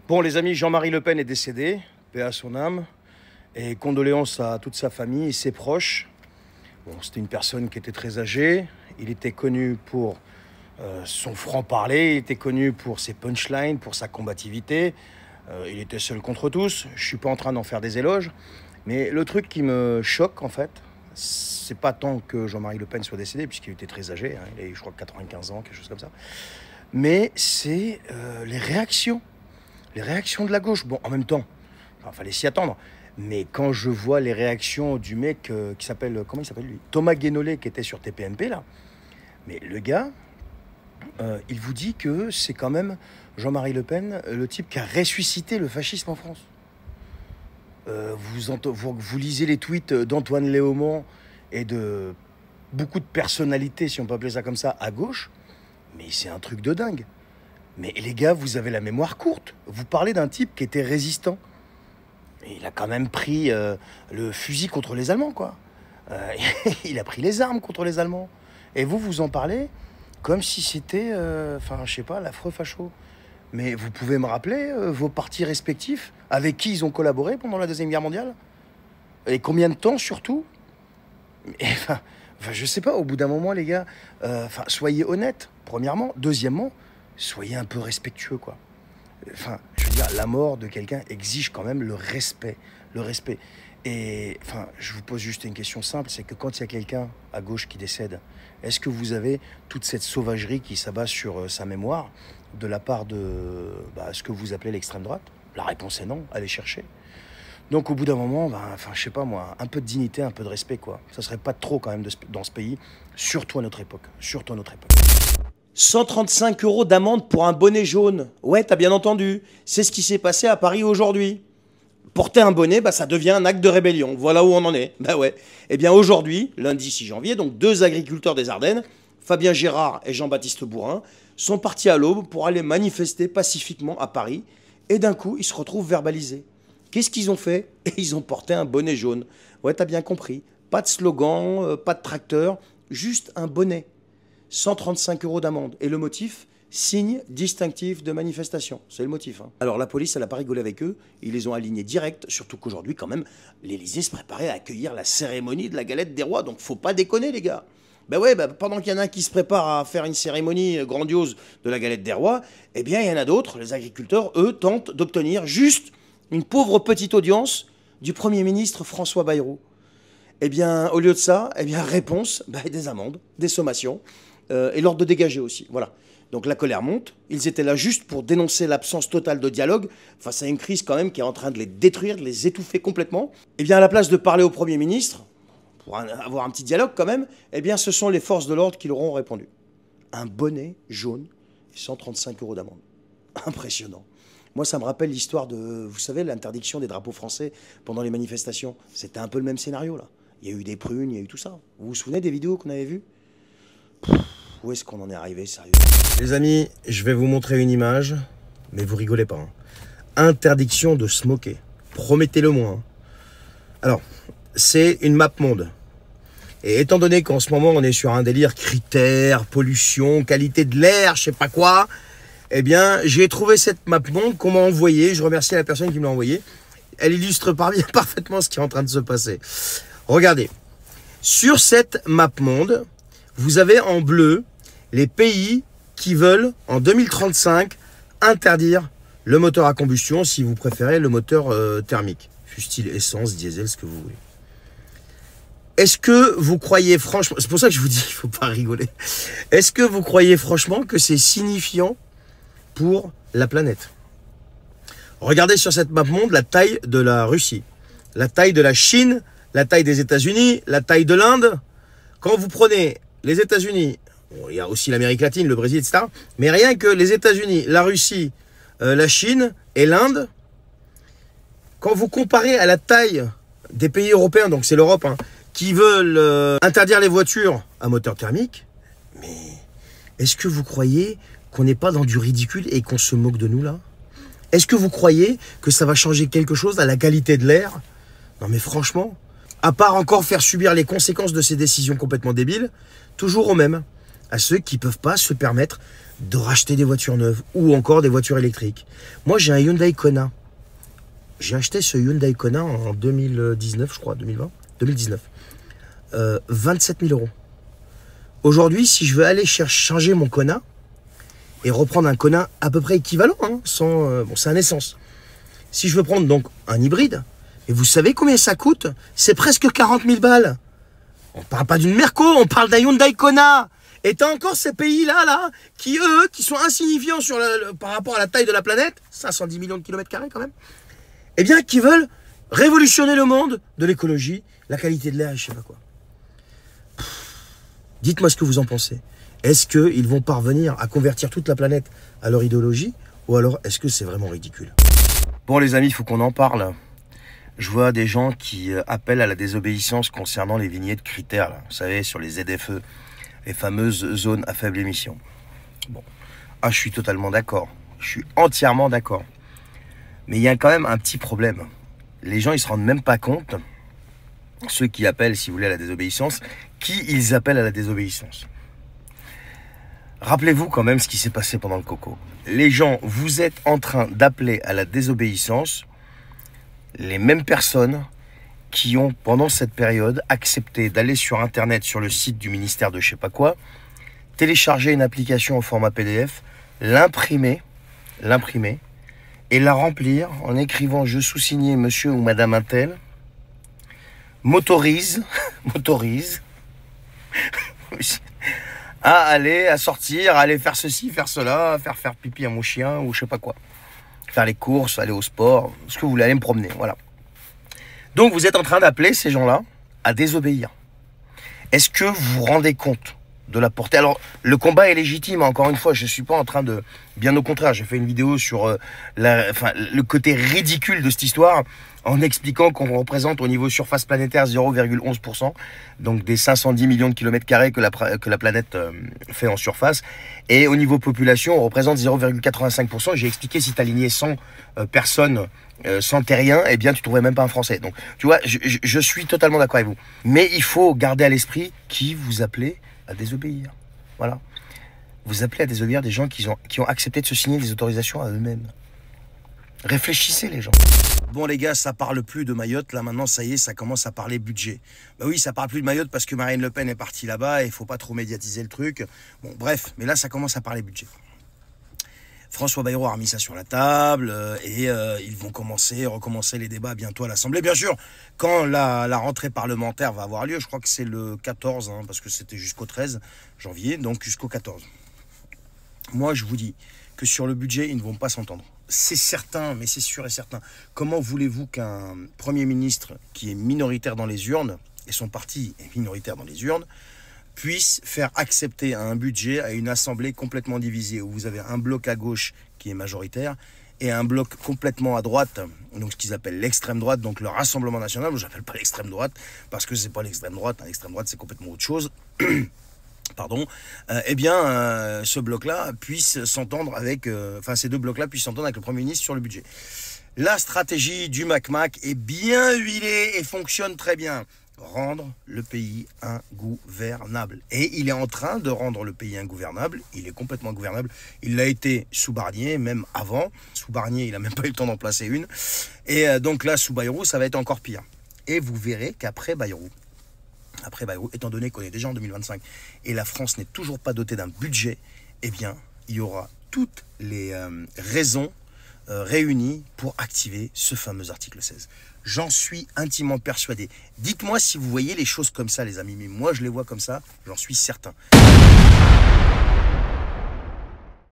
Bon, les amis, Jean-Marie Le Pen est décédé, paix à son âme, et condoléances à toute sa famille et ses proches. Bon, c'était une personne qui était très âgée, il était connu pour son franc-parler, il était connu pour ses punchlines, pour sa combativité. Il était seul contre tous, je suis pas en train d'en faire des éloges, mais le truc qui me choque, en fait, c'est pas tant que Jean-Marie Le Pen soit décédé, puisqu'il était très âgé, hein, il a eu, je crois, 95 ans, quelque chose comme ça, mais c'est les réactions. Les réactions de la gauche, bon, en même temps, il fallait s'y attendre. Mais quand je vois les réactions du mec qui s'appelle, comment il s'appelle lui, Thomas Guénolé, qui était sur TPMP, là. Mais le gars, il vous dit que c'est quand même Jean-Marie Le Pen, le type qui a ressuscité le fascisme en France. Vous lisez les tweets d'Antoine Léaumont et de beaucoup de personnalités, si on peut appeler ça comme ça, à gauche. Mais c'est un truc de dingue. Mais les gars, vous avez la mémoire courte. Vous parlez d'un type qui était résistant. Et il a quand même pris le fusil contre les Allemands, quoi. Il a pris les armes contre les Allemands. Et vous en parlez comme si c'était, je sais pas, l'affreux facho. Mais vous pouvez me rappeler vos partis respectifs, avec qui ils ont collaboré pendant la Deuxième Guerre mondiale? Et combien de temps, surtout? Je sais pas, au bout d'un moment, les gars, soyez honnêtes, premièrement. Deuxièmement, soyez un peu respectueux, quoi. Je veux dire, la mort de quelqu'un exige quand même le respect. Le respect. Et, je vous pose juste une question simple, c'est que quand il y a quelqu'un à gauche qui décède, est-ce que vous avez toute cette sauvagerie qui s'abat sur sa mémoire de la part de ce que vous appelez l'extrême droite? La réponse est non, allez chercher. Donc au bout d'un moment, je sais pas moi, un peu de dignité, un peu de respect, quoi. Ça serait pas trop quand même dans ce pays, surtout à notre époque. Surtout à notre époque. 135 € d'amende pour un bonnet jaune. Ouais, t'as bien entendu. C'est ce qui s'est passé à Paris aujourd'hui. Porter un bonnet, ça devient un acte de rébellion. Voilà où on en est. Ouais. Eh bien aujourd'hui, lundi 6 janvier, donc 2 agriculteurs des Ardennes, Fabien Gérard et Jean-Baptiste Bourrin, sont partis à l'aube pour aller manifester pacifiquement à Paris. Et d'un coup, ils se retrouvent verbalisés. Qu'est-ce qu'ils ont fait? Ils ont porté un bonnet jaune. Ouais, t'as bien compris. Pas de slogan, pas de tracteur, juste un bonnet. 135 € d'amende. Et le motif? Signe distinctif de manifestation. C'est le motif. Alors la police, elle n'a pas rigolé avec eux. Ils les ont alignés direct. Surtout qu'aujourd'hui, quand même, l'Élysée se préparait à accueillir la cérémonie de la galette des rois. Donc faut pas déconner, les gars. Pendant qu'il y en a un qui se prépare à faire une cérémonie grandiose de la galette des rois, eh bien, il y en a d'autres, les agriculteurs, eux, tentent d'obtenir juste une pauvre petite audience du Premier ministre François Bayrou. Eh bien, au lieu de ça, réponse, des amendes, des sommations, et l'ordre de dégager aussi. Voilà. Donc la colère monte. Ils étaient là juste pour dénoncer l'absence totale de dialogue face à une crise quand même qui est en train de les détruire, de les étouffer complètement. Eh bien, à la place de parler au Premier ministre, pour avoir un petit dialogue quand même, ce sont les forces de l'ordre qui leur ont répondu. Un bonnet jaune et 135 € d'amende. Impressionnant. Moi, ça me rappelle l'histoire de, vous savez, l'interdiction des drapeaux français pendant les manifestations. C'était un peu le même scénario, là. Il y a eu des prunes, il y a eu tout ça. Vous vous souvenez des vidéos qu'on avait vues? Où est-ce qu'on en est arrivé, sérieux? Les amis, je vais vous montrer une image, mais vous rigolez pas. Interdiction de se moquer. Promettez-le moi. Alors, c'est une map monde. Et étant donné qu'en ce moment, on est sur un délire critères, pollution, qualité de l'air, je sais pas quoi, j'ai trouvé cette map monde qu'on m'a envoyée. Je remercie la personne qui me l'a envoyée. Elle illustre parfaitement ce qui est en train de se passer. Regardez. Sur cette map monde, vous avez en bleu les pays qui veulent, en 2035, interdire le moteur à combustion, si vous préférez le moteur thermique. Fût-il essence, diesel, ce que vous voulez. Est-ce que vous croyez franchement, c'est pour ça que je vous dis qu'il ne faut pas rigoler, est-ce que vous croyez franchement que c'est signifiant pour la planète? Regardez sur cette map monde la taille de la Russie, la taille de la Chine, la taille des États-Unis, la taille de l'Inde. Quand vous prenez les États-Unis, il y a aussi l'Amérique latine, le Brésil, etc. Mais rien que les États-Unis, la Russie, la Chine et l'Inde, quand vous comparez à la taille des pays européens, donc c'est l'Europe, qui veulent interdire les voitures à moteur thermique, mais est-ce que vous croyez qu'on n'est pas dans du ridicule et qu'on se moque de nous là? Est-ce que vous croyez que ça va changer quelque chose à la qualité de l'air? Non mais franchement, à part encore faire subir les conséquences de ces décisions complètement débiles, toujours aux mêmes, à ceux qui ne peuvent pas se permettre de racheter des voitures neuves ou encore des voitures électriques. Moi, j'ai un Hyundai Kona. J'ai acheté ce Hyundai Kona en 2019, je crois, 2020, 2019. 27 000 euros. Aujourd'hui, si je veux aller changer mon Kona et reprendre un Kona à peu près équivalent, hein, bon, c'est un essence. Si je veux prendre donc un hybride, et vous savez combien ça coûte? C'est presque 40 000 balles. On parle pas d'une Merco, on parle d'un Hyundai Kona. Et t'as encore ces pays-là, qui eux, qui sont insignifiants par rapport à la taille de la planète, 510 millions de kilomètres carrés quand même, eh bien, qui veulent révolutionner le monde de l'écologie, la qualité de l'air, je sais pas quoi. Dites-moi ce que vous en pensez. Est-ce qu'ils vont parvenir à convertir toute la planète à leur idéologie, ou alors est-ce que c'est vraiment ridicule? Bon les amis, il faut qu'on en parle. Je vois des gens qui appellent à la désobéissance concernant les vignettes critères, là. Vous savez, sur les ZFE, les fameuses zones à faible émission. Bon, je suis totalement d'accord. Je suis entièrement d'accord. Mais il y a quand même un petit problème. Les gens, ils se rendent même pas compte, ceux qui appellent, si vous voulez, à la désobéissance, qui ils appellent à la désobéissance. Rappelez-vous quand même ce qui s'est passé pendant le Coco. Les gens, vous êtes en train d'appeler à la désobéissance les mêmes personnes qui ont, pendant cette période, accepté d'aller sur Internet, sur le site du ministère de je sais pas quoi, télécharger une application au format PDF, l'imprimer et la remplir en écrivant « Je sous-signé monsieur ou madame Intel » m'autorise à sortir, à aller faire ceci, faire cela, faire pipi à mon chien ou je sais pas quoi. Faire les courses, aller au sport, ce que vous voulez, aller me promener, voilà. Donc vous êtes en train d'appeler ces gens-là à désobéir. Est-ce que vous vous rendez compte de la portée? Alors, le combat est légitime, encore une fois, je ne suis pas en train de... Bien au contraire, j'ai fait une vidéo sur le côté ridicule de cette histoire, en expliquant qu'on représente au niveau surface planétaire 0,11%, donc des 510 millions de kilomètres carrés que la planète fait en surface, et au niveau population, on représente 0,85%. J'ai expliqué, si tu alignais 100 personnes, 100 terriens, eh bien tu ne trouverais même pas un Français. Donc, tu vois, je suis totalement d'accord avec vous. Mais il faut garder à l'esprit qui vous appelez à désobéir. Voilà. Vous appelez à désobéir des gens qui ont accepté de se signer des autorisations à eux-mêmes. Réfléchissez les gens. Bon les gars, ça parle plus de Mayotte, là maintenant ça y est, ça commence à parler budget. Bah oui, ça parle plus de Mayotte parce que Marine Le Pen est partie là-bas et il faut pas trop médiatiser le truc. Bon bref, mais là ça commence à parler budget. François Bayrou a remis ça sur la table et ils vont recommencer les débats bientôt à l'Assemblée. Bien sûr, quand la rentrée parlementaire va avoir lieu, je crois que c'est le 14, hein, parce que c'était jusqu'au 13 janvier, donc jusqu'au 14. Moi, je vous dis que sur le budget, ils ne vont pas s'entendre. C'est certain, mais c'est sûr et certain. Comment voulez-vous qu'un Premier ministre qui est minoritaire dans les urnes, et son parti est minoritaire dans les urnes, puisse faire accepter un budget à une assemblée complètement divisée, où vous avez un bloc à gauche qui est majoritaire et un bloc complètement à droite, donc ce qu'ils appellent l'extrême droite, donc le Rassemblement national, je n'appelle pas l'extrême droite, parce que c'est pas l'extrême droite, l'extrême droite c'est complètement autre chose. Pardon, ce bloc-là puisse s'entendre avec, ces deux blocs-là puissent s'entendre avec le Premier ministre sur le budget. La stratégie du MacMac est bien huilée et fonctionne très bien. Rendre le pays ingouvernable. Et il est en train de rendre le pays ingouvernable. Il est complètement gouvernable. Il l'a été sous Barnier, même avant. Sous Barnier, il n'a même pas eu le temps d'en placer une. Et donc là, sous Bayrou, ça va être encore pire. Et vous verrez qu'après Bayrou, étant donné qu'on est déjà en 2025 et la France n'est toujours pas dotée d'un budget, eh bien, il y aura toutes les raisons réunies pour activer ce fameux article 16. J'en suis intimement persuadé. Dites-moi si vous voyez les choses comme ça, les amis. Mais moi, je les vois comme ça, j'en suis certain.